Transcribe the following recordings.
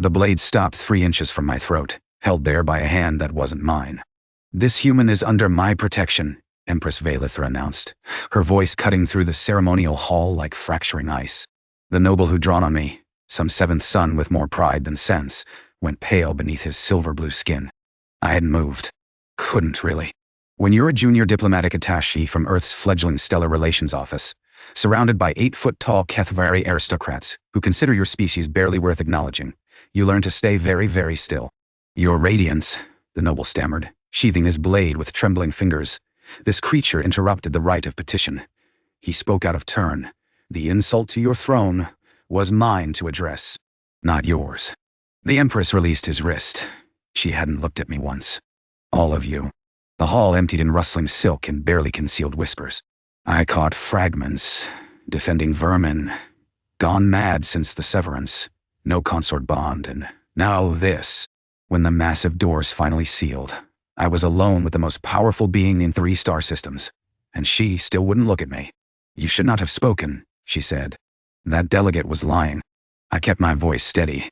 The blade stopped 3 inches from my throat, held there by a hand that wasn't mine. "This human is under my protection," Empress Valithra announced, her voice cutting through the ceremonial hall like fracturing ice. The noble who'd drawn on me, some 7th son with more pride than sense, went pale beneath his silver-blue skin. I hadn't moved. Couldn't really. When you're a junior diplomatic attaché from Earth's fledgling stellar relations office, surrounded by 8-foot-tall Kethvari aristocrats who consider your species barely worth acknowledging, you learn to stay very, very still. "Your Radiance," the noble stammered, sheathing his blade with trembling fingers. This creature interrupted the rite of petition. He spoke out of turn. "The insult to your throne was mine to address, not yours." The Empress released his wrist. She hadn't looked at me once. "All of you." The hall emptied in rustling silk and barely concealed whispers. I caught fragments, defending vermin, gone mad since the severance, no consort bond, and now this. When the massive doors finally sealed, I was alone with the most powerful being in 3 star systems, and she still wouldn't look at me. "You should not have spoken," she said. "That delegate was lying." I kept my voice steady.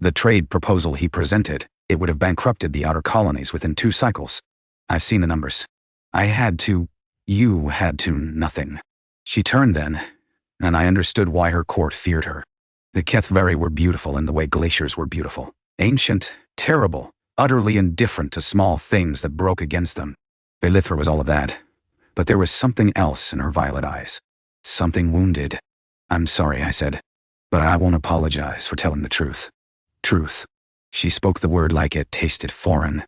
The trade proposal he presented, it would have bankrupted the outer colonies within 2 cycles. I've seen the numbers. I had to. You had to nothing. She turned then, and I understood why her court feared her. The Kethvari were beautiful in the way glaciers were beautiful. Ancient, terrible, utterly indifferent to small things that broke against them. Valithra was all of that. But there was something else in her violet eyes. Something wounded. "I'm sorry," I said. "But I won't apologize for telling the truth." Truth. She spoke the word like it tasted foreign.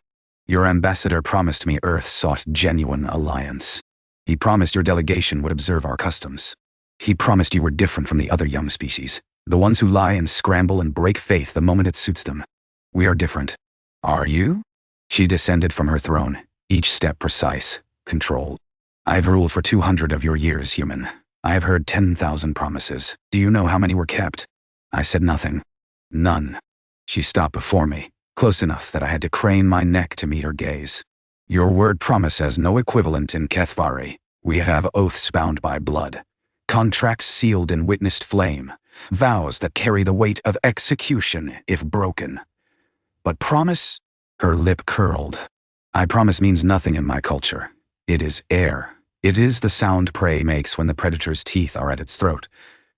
"Your ambassador promised me Earth sought genuine alliance. He promised your delegation would observe our customs. He promised you were different from the other young species, the ones who lie and scramble and break faith the moment it suits them. We are different." "Are you?" She descended from her throne, each step precise, controlled. "I've ruled for 200 of your years, human. I have heard 10,000 promises. Do you know how many were kept?" I said nothing. "None." She stopped before me, close enough that I had to crane my neck to meet her gaze. "Your word promise has no equivalent in Kethvari. We have oaths bound by blood, contracts sealed in witnessed flame, vows that carry the weight of execution if broken. But promise?" Her lip curled. "I promise means nothing in my culture. It is air. It is the sound prey makes when the predator's teeth are at its throat.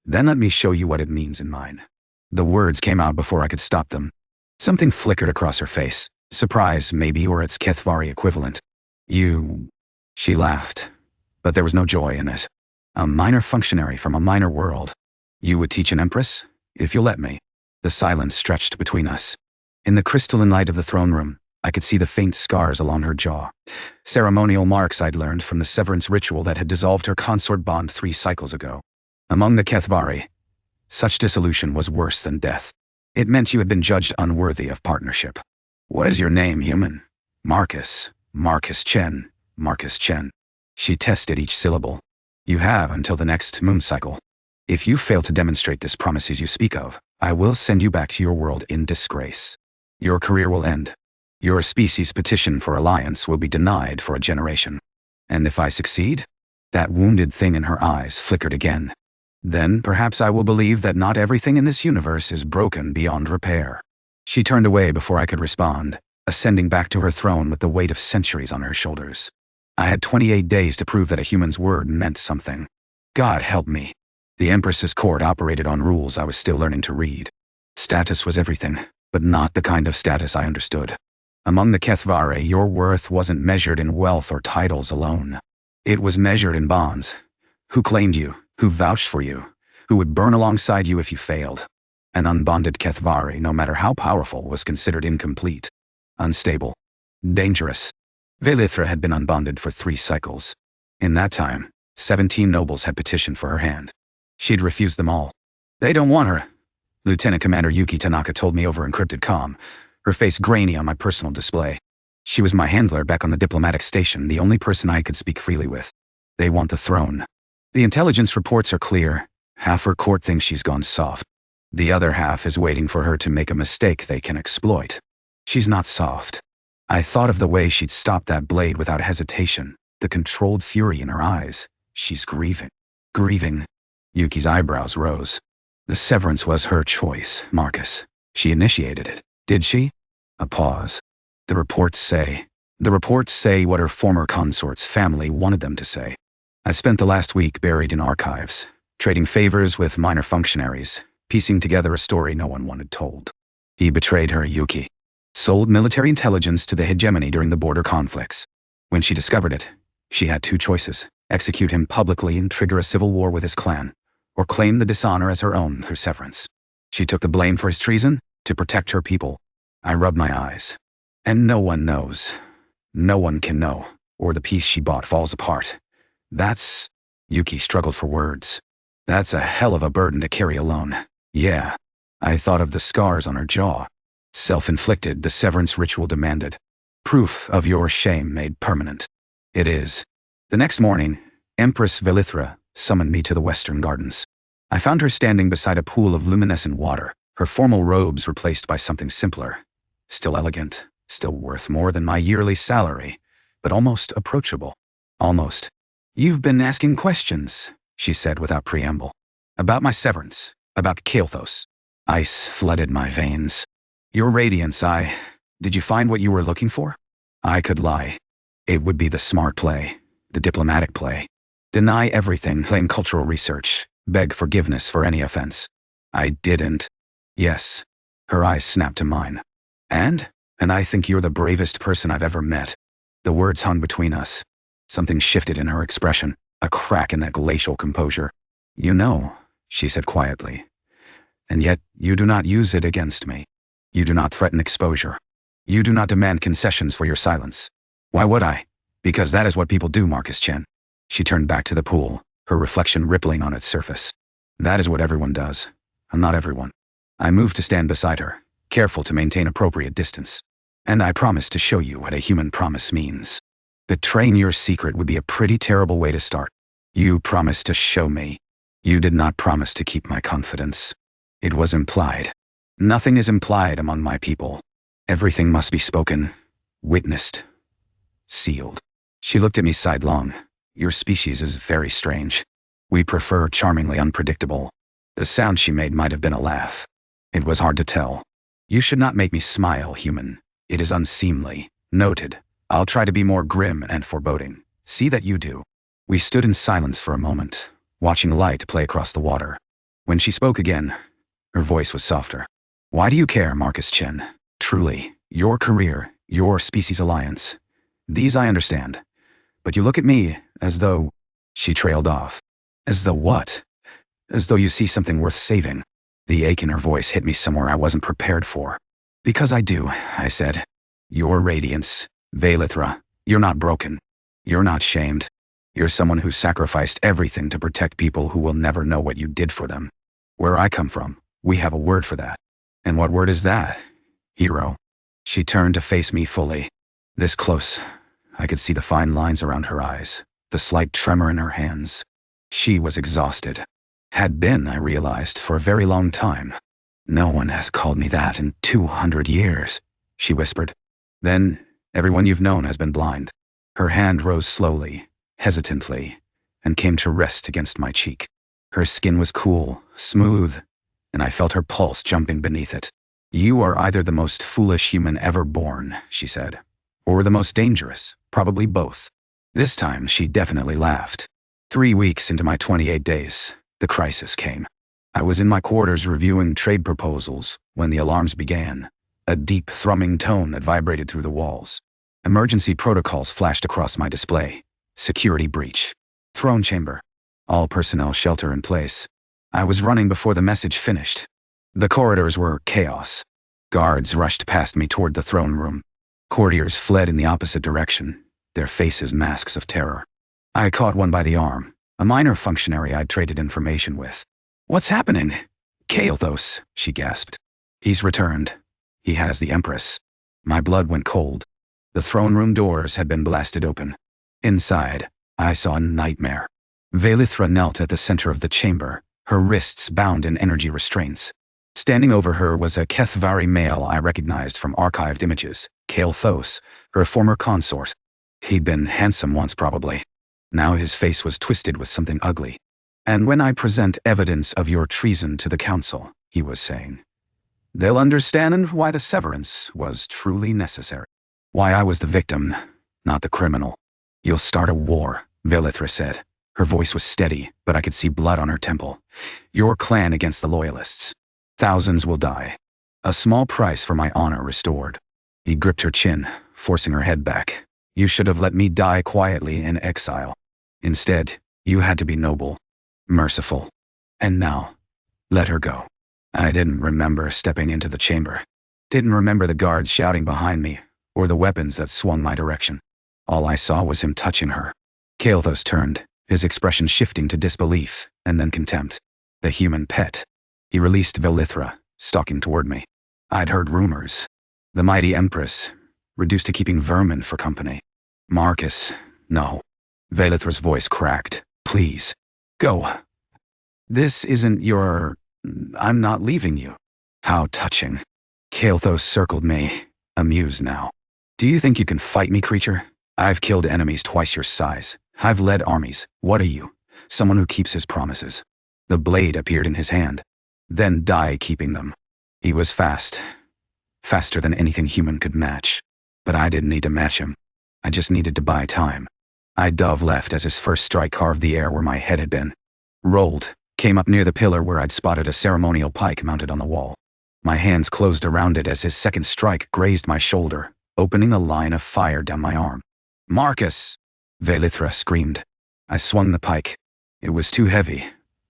Then let me show you what it means in mine." The words came out before I could stop them. Something flickered across her face. Surprise, maybe, or its Kethvari equivalent. "You..." She laughed, but there was no joy in it. "A minor functionary from a minor world. You would teach an empress? If you'll let me." The silence stretched between us. In the crystalline light of the throne room, I could see the faint scars along her jaw. Ceremonial marks I'd learned from the severance ritual that had dissolved her consort bond 3 cycles ago. Among the Kethvari, such dissolution was worse than death. It meant you had been judged unworthy of partnership. "What is your name, human?" "Marcus. Marcus Chen. Marcus Chen." She tested each syllable. "You have until the next moon cycle. If you fail to demonstrate this promises you speak of, I will send you back to your world in disgrace. Your career will end. Your species' petition for alliance will be denied for a generation. And if I succeed?" That wounded thing in her eyes flickered again. "Then perhaps I will believe that not everything in this universe is broken beyond repair." She turned away before I could respond, ascending back to her throne with the weight of centuries on her shoulders. I had 28 days to prove that a human's word meant something. God help me. The Empress's court operated on rules I was still learning to read. Status was everything, but not the kind of status I understood. Among the Kethvari, your worth wasn't measured in wealth or titles alone. It was measured in bonds. Who claimed you, who vouched for you, who would burn alongside you if you failed. An unbonded Kethvari, no matter how powerful, was considered incomplete, unstable, dangerous. Valithra had been unbonded for 3 cycles. In that time, 17 nobles had petitioned for her hand. She'd refused them all. "They don't want her," Lieutenant Commander Yuki Tanaka told me over encrypted comm, her face grainy on my personal display. She was my handler back on the diplomatic station, the only person I could speak freely with. "They want the throne. The intelligence reports are clear. Half her court thinks she's gone soft. The other half is waiting for her to make a mistake they can exploit. She's not soft." I thought of the way she'd stopped that blade without hesitation, the controlled fury in her eyes. "She's grieving." "Grieving?" Yuki's eyebrows rose. "The severance was her choice, Marcus. She initiated it, did she? A pause. The reports say what her former consort's family wanted them to say. I spent the last week buried in archives, trading favors with minor functionaries, piecing together a story no one wanted told. He betrayed her, Yuki. Sold military intelligence to the hegemony during the border conflicts. When she discovered it, she had two choices: execute him publicly and trigger a civil war with his clan, or claim the dishonor as her own through severance. She took the blame for his treason to protect her people. I rubbed my eyes. And no one knows. No one can know, or the peace she bought falls apart. That's... Yuki struggled for words. That's a hell of a burden to carry alone. Yeah. I thought of the scars on her jaw. Self-inflicted, the severance ritual demanded. Proof of your shame made permanent. It is. The next morning, Empress Velithra summoned me to the Western Gardens. I found her standing beside a pool of luminescent water, her formal robes replaced by something simpler. Still elegant, still worth more than my yearly salary, but almost approachable. Almost. You've been asking questions, she said without preamble. About my severance, about Kael'thas. Ice flooded my veins. Your radiance, did you find what you were looking for? I could lie. It would be the smart play, the diplomatic play. Deny everything, claim cultural research, beg forgiveness for any offense. I didn't. Yes. Her eyes snapped to mine. And I think you're the bravest person I've ever met. The words hung between us. Something shifted in her expression, a crack in that glacial composure. You know, she said quietly. And yet you do not use it against me. You do not threaten exposure. You do not demand concessions for your silence. Why would I? Because that is what people do, Marcus Chen. She turned back to the pool, her reflection rippling on its surface. That is what everyone does. Not everyone. I moved to stand beside her, careful to maintain appropriate distance. And I promised to show you what a human promise means. Betraying your secret would be a pretty terrible way to start. You promised to show me. You did not promise to keep my confidence. It was implied. Nothing is implied among my people. Everything must be spoken, witnessed, sealed. She looked at me sidelong. Your species is very strange. We prefer charmingly unpredictable. The sound she made might have been a laugh. It was hard to tell. You should not make me smile, human. It is unseemly. Noted. I'll try to be more grim and foreboding. See that you do. We stood in silence for a moment, watching light play across the water. When she spoke again, her voice was softer. Why do you care, Marcus Chen? Truly, your career, your species alliance. These I understand. But you look at me as though... She trailed off. As though what? As though you see something worth saving. The ache in her voice hit me somewhere I wasn't prepared for. Because I do, I said. Your radiance, Velithra, you're not broken. You're not shamed. You're someone who sacrificed everything to protect people who will never know what you did for them. Where I come from, we have a word for that. And what word is that? Hero. She turned to face me fully. This close, I could see the fine lines around her eyes, the slight tremor in her hands. She was exhausted. Had been, I realized, for a very long time. No one has called me that in 200 years, she whispered. Then, everyone you've known has been blind. Her hand rose slowly, hesitantly, and came to rest against my cheek. Her skin was cool, smooth, and I felt her pulse jumping beneath it. You are either the most foolish human ever born, she said, or the most dangerous, probably both. This time she definitely laughed. 3 weeks into my 28 days, the crisis came. I was in my quarters reviewing trade proposals when the alarms began, a deep thrumming tone that vibrated through the walls. Emergency protocols flashed across my display. Security breach. Throne chamber. All personnel shelter in place. I was running before the message finished. The corridors were chaos. Guards rushed past me toward the throne room. Courtiers fled in the opposite direction, their faces masks of terror. I caught one by the arm, a minor functionary I'd traded information with. What's happening? Kael'thas, she gasped. He's returned. He has the Empress. My blood went cold. The throne room doors had been blasted open. Inside, I saw a nightmare. Velithra knelt at the center of the chamber, her wrists bound in energy restraints. Standing over her was a Kethvari male I recognized from archived images, Kael'thas, her former consort. He'd been handsome once probably. Now his face was twisted with something ugly. And when I present evidence of your treason to the council, he was saying, They'll understand why the severance was truly necessary. Why I was the victim, not the criminal. You'll start a war, Velithra said. Her voice was steady, but I could see blood on her temple. Your clan against the loyalists. Thousands will die. A small price for my honor restored. He gripped her chin, forcing her head back. You should have let me die quietly in exile. Instead, you had to be noble, merciful. And now, let her go. I didn't remember stepping into the chamber. Didn't remember the guards shouting behind me, or the weapons that swung my direction. All I saw was him touching her. Kael'thas turned, his expression shifting to disbelief, and then contempt. The human pet. He released Velithra, stalking toward me. I'd heard rumors. The mighty Empress, reduced to keeping vermin for company. Marcus, no. Velithra's voice cracked. Please, go. This isn't your... I'm not leaving you. How touching. Kael'thas circled me, amused now. Do you think you can fight me, creature? I've killed enemies twice your size. I've led armies. What are you? Someone who keeps his promises. The blade appeared in his hand. Then die keeping them. He was fast. Faster than anything human could match. But I didn't need to match him. I just needed to buy time. I dove left as his first strike carved the air where my head had been. Rolled, came up near the pillar where I'd spotted a ceremonial pike mounted on the wall. My hands closed around it as his second strike grazed my shoulder, opening a line of fire down my arm. Marcus! Velithra screamed. I swung the pike. It was too heavy,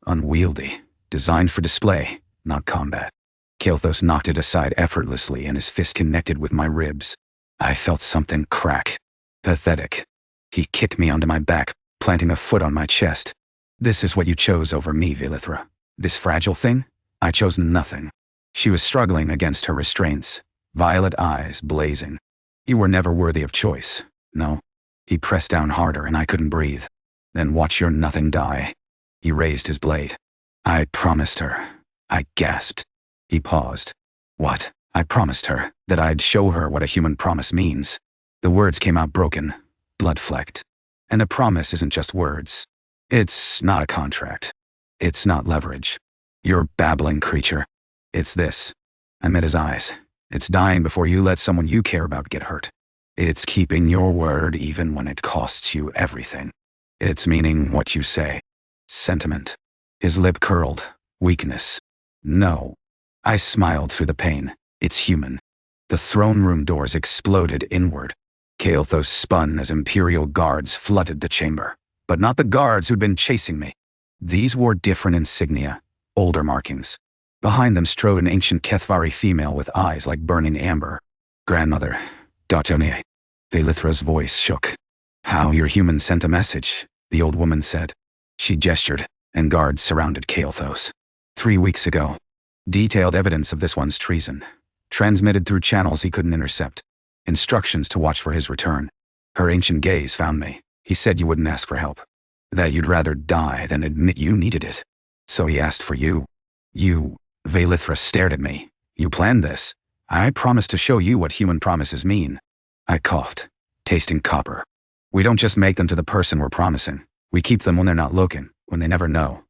unwieldy, designed for display, not combat. Kael'thas knocked it aside effortlessly and his fist connected with my ribs. I felt something crack. Pathetic. He kicked me onto my back, planting a foot on my chest. This is what you chose over me, Velithra. This fragile thing? I chose nothing. She was struggling against her restraints, violet eyes blazing. You were never worthy of choice, no. He pressed down harder and I couldn't breathe. Then watch your nothing die. He raised his blade. I promised her. I gasped. He paused. What? I promised her that I'd show her what a human promise means. The words came out broken, blood-flecked. And a promise isn't just words. It's not a contract. It's not leverage. You're babbling, creature. It's this. I met his eyes. It's dying before you let someone you care about get hurt. It's keeping your word even when it costs you everything. It's meaning what you say. Sentiment. His lip curled. Weakness. No. I smiled through the pain. It's human. The throne room doors exploded inward. Kael'thas spun as imperial guards flooded the chamber. But not the guards who'd been chasing me. These wore different insignia, older markings. Behind them strode an ancient Kethvari female with eyes like burning amber. Grandmother, Dautonie. Velithra's voice shook. How your human sent a message, the old woman said. She gestured, and guards surrounded Kael'thas. 3 weeks ago. Detailed evidence of this one's treason. Transmitted through channels he couldn't intercept. Instructions to watch for his return. Her ancient gaze found me. He said you wouldn't ask for help. That you'd rather die than admit you needed it. So he asked for you. You, Velithra stared at me. You planned this. I promised to show you what human promises mean. I coughed, tasting copper. We don't just make them to the person we're promising. We keep them when they're not looking, when they never know.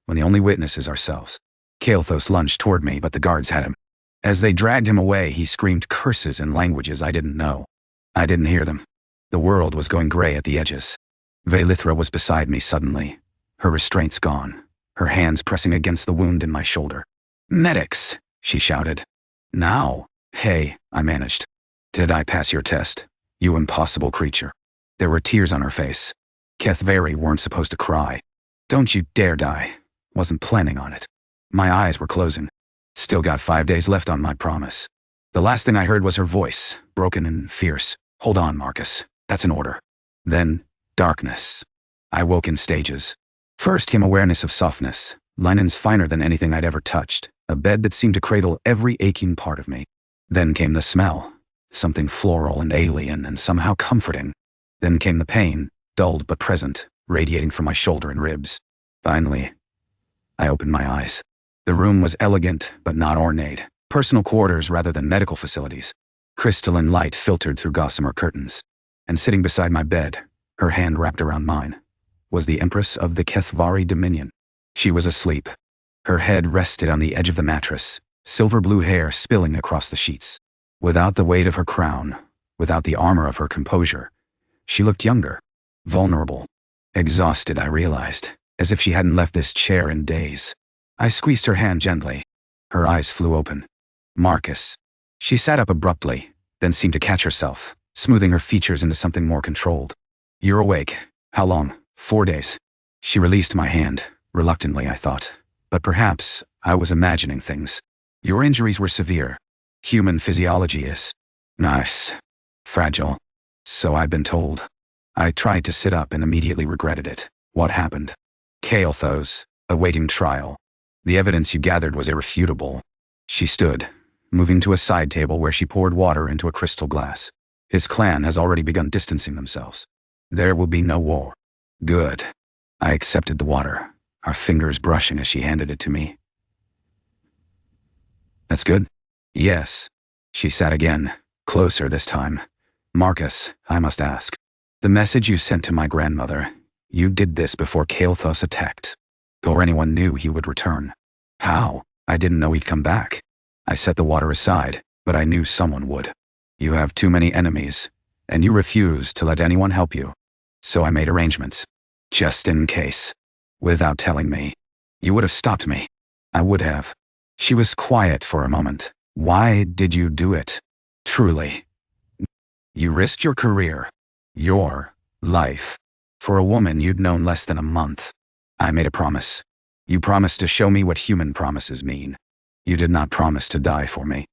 When the only witness is ourselves. Kael'thas lunged toward me, but the guards had him. As they dragged him away, he screamed curses in languages I didn't know. I didn't hear them. The world was going gray at the edges. Velithra was beside me suddenly, her restraints gone, her hands pressing against the wound in my shoulder. Medics, she shouted. Now, hey, I managed. Did I pass your test, you impossible creature? There were tears on her face. Kethvari weren't supposed to cry. Don't you dare die. Wasn't planning on it. My eyes were closing. Still got 5 days left on my promise. The last thing I heard was her voice, broken and fierce. Hold on, Marcus. That's an order. Then, darkness. I woke in stages. First came awareness of softness, linens finer than anything I'd ever touched, a bed that seemed to cradle every aching part of me. Then came the smell, something floral and alien and somehow comforting. Then came the pain, dulled but present, radiating from my shoulder and ribs. Finally, I opened my eyes. The room was elegant but not ornate, personal quarters rather than medical facilities. Crystalline light filtered through gossamer curtains. And sitting beside my bed, her hand wrapped around mine, was the Empress of the Kethvari Dominion. She was asleep. Her head rested on the edge of the mattress, silver blue hair spilling across the sheets. Without the weight of her crown, without the armor of her composure, she looked younger, vulnerable, exhausted, I realized, as if she hadn't left this chair in days. I squeezed her hand gently. Her eyes flew open. Marcus. She sat up abruptly, then seemed to catch herself, smoothing her features into something more controlled. You're awake. How long? 4 days. She released my hand, reluctantly, I thought. But perhaps I was imagining things. Your injuries were severe. Human physiology is nice. Fragile. So I'd been told. I tried to sit up and immediately regretted it. What happened? Kael'thas, awaiting trial. The evidence you gathered was irrefutable. She stood, moving to a side table where she poured water into a crystal glass. His clan has already begun distancing themselves. There will be no war. Good. I accepted the water, our fingers brushing as she handed it to me. That's good? Yes. She sat again, closer this time. Marcus, I must ask. The message you sent to my grandmother, you did this before Kael'thas attacked. Or anyone knew he would return. How? I didn't know he'd come back. I set the water aside, but I knew someone would. You have too many enemies, and you refused to let anyone help you. So I made arrangements. Just in case. Without telling me. You would have stopped me. I would have. She was quiet for a moment. Why did you do it? Truly. You risked your career. Your life. For a woman you'd known less than a month. I made a promise. You promised to show me what human promises mean. You did not promise to die for me.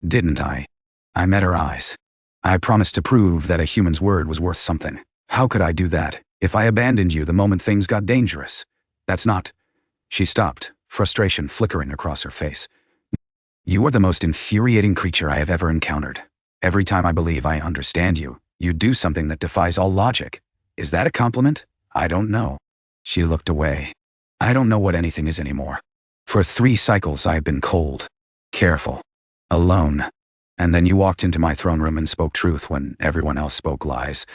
Didn't I? I met her eyes. I promised to prove that a human's word was worth something. How could I do that if I abandoned you the moment things got dangerous? That's not. She stopped, frustration flickering across her face. You are the most infuriating creature I have ever encountered. Every time I believe I understand you, you do something that defies all logic. Is that a compliment? I don't know. She looked away. I don't know what anything is anymore. For 3 cycles I have been cold, careful, alone. And then you walked into my throne room and spoke truth when everyone else spoke lies.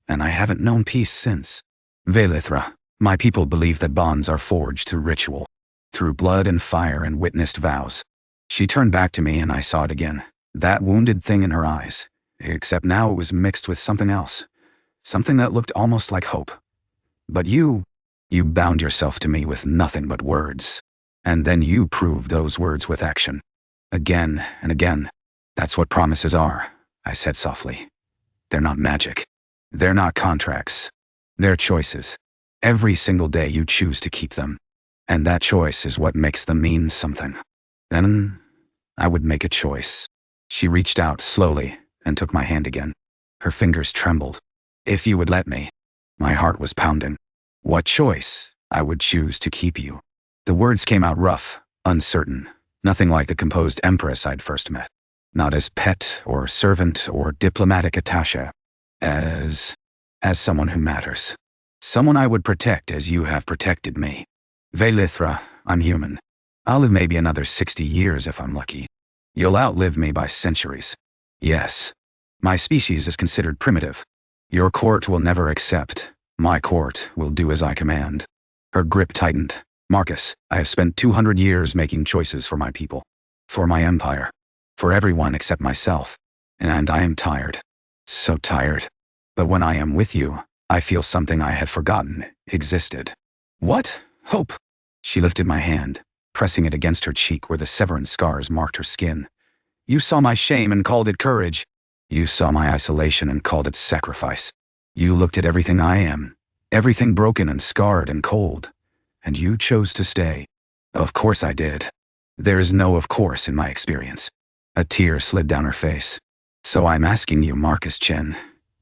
And I haven't known peace since. Vaelithra, my people believe that bonds are forged through ritual, through blood and fire and witnessed vows. She turned back to me and I saw it again. That wounded thing in her eyes. Except now it was mixed with something else. Something that looked almost like hope. But you bound yourself to me with nothing but words. And then you proved those words with action. Again and again. That's what promises are, I said softly. They're not magic. They're not contracts. They're choices. Every single day you choose to keep them. And that choice is what makes them mean something. Then I would make a choice. She reached out slowly and took my hand again. Her fingers trembled. If you would let me. My heart was pounding. What choice? I would choose to keep you. The words came out rough, uncertain, nothing like the composed Empress I'd first met. Not as pet or servant or diplomatic attaché. As someone who matters. Someone I would protect as you have protected me. Vaelithra, I'm human. I'll live maybe another 60 years if I'm lucky. You'll outlive me by centuries. Yes. My species is considered primitive. Your court will never accept. My court will do as I command. Her grip tightened. Marcus, I have spent 200 years making choices for my people. For my empire. For everyone except myself. And I am tired. So tired. But when I am with you, I feel something I had forgotten existed. What? Hope. She lifted my hand, pressing it against her cheek where the severance scars marked her skin. You saw my shame and called it courage. You saw my isolation and called it sacrifice. You looked at everything I am, everything broken and scarred and cold, and you chose to stay. Of course I did. There is no of course in my experience. A tear slid down her face. So I'm asking you, Marcus Chen,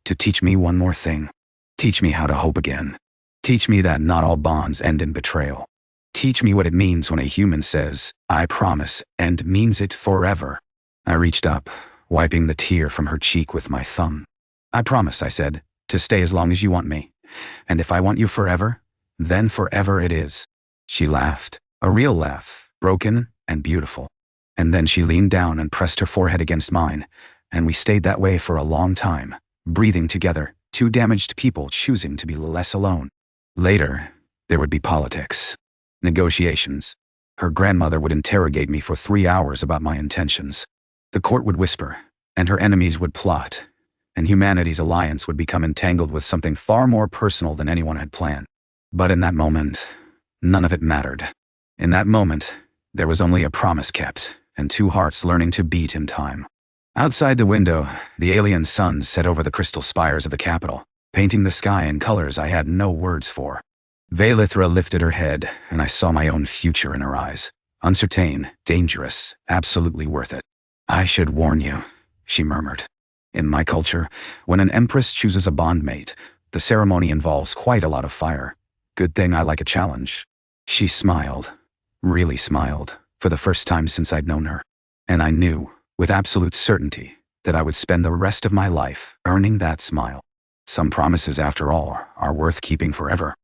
to teach me one more thing. Teach me how to hope again. Teach me that not all bonds end in betrayal. Teach me what it means when a human says, I promise, and means it forever. I reached up, wiping the tear from her cheek with my thumb. I promise, I said, to stay as long as you want me. And if I want you forever, then forever it is. She laughed, a real laugh, broken and beautiful. And then she leaned down and pressed her forehead against mine, and we stayed that way for a long time, breathing together, 2 damaged people choosing to be less alone. Later, there would be politics. Negotiations. Her grandmother would interrogate me for 3 hours about my intentions. The court would whisper, and her enemies would plot, and humanity's alliance would become entangled with something far more personal than anyone had planned. But in that moment, none of it mattered. In that moment, there was only a promise kept, and two hearts learning to beat in time. Outside the window, the alien sun set over the crystal spires of the capital, painting the sky in colors I had no words for. Vaelithra lifted her head, and I saw my own future in her eyes. Uncertain, dangerous, absolutely worth it. "I should warn you," she murmured. "In my culture, when an empress chooses a bondmate, the ceremony involves quite a lot of fire. Good thing I like a challenge." She smiled, really smiled, for the first time since I'd known her. And I knew, with absolute certainty, that I would spend the rest of my life earning that smile. Some promises, after all, are worth keeping forever.